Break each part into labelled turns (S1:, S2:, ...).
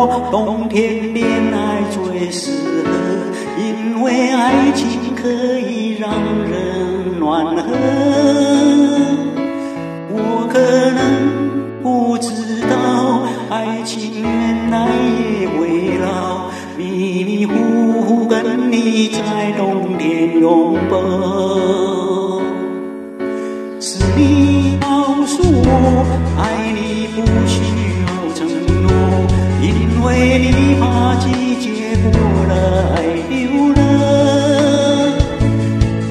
S1: 我，冬天恋爱最适合，因为爱情可以让人暖和。我可能不知道，爱情原来也会老，迷迷糊糊跟你在冬天拥抱。是你告诉我，爱你不需要承诺，因为你怕季节过了，爱丢了。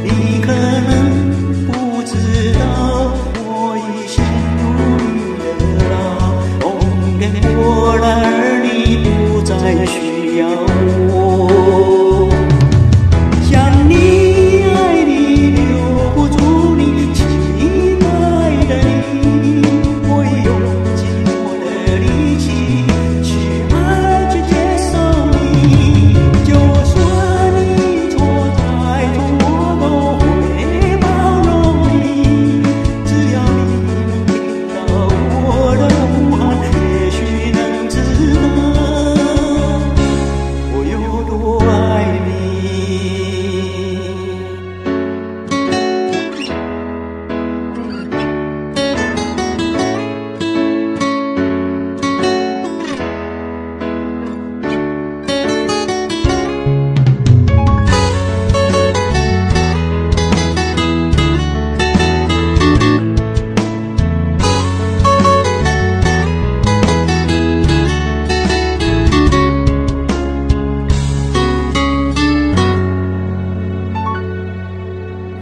S1: 你可能不知道，我已陷入你的牢，冬天过了，而你不再需要我。想你爱你留不住你，亲爱的你，我会用尽我的力气去爱去接受你。就算你错再错，我都会包容你。只要你能听到我的呼喊，也许能知道我有多爱你。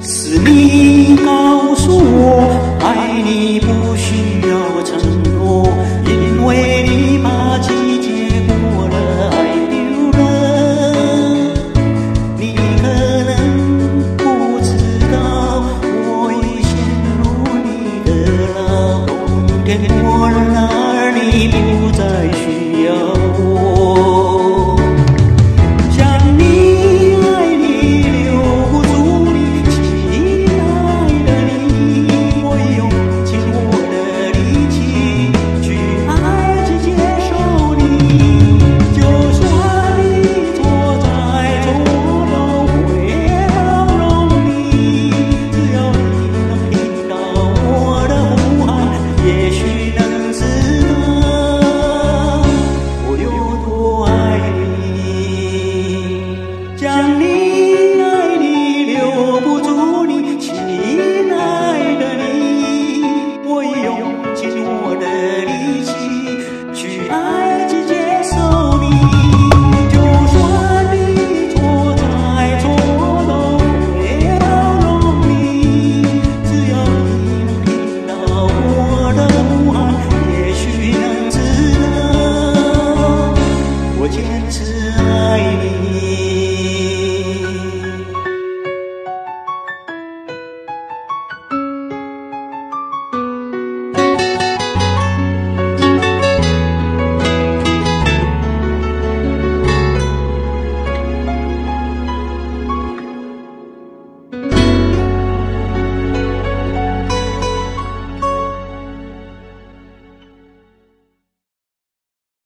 S1: 是你告诉我，爱你不需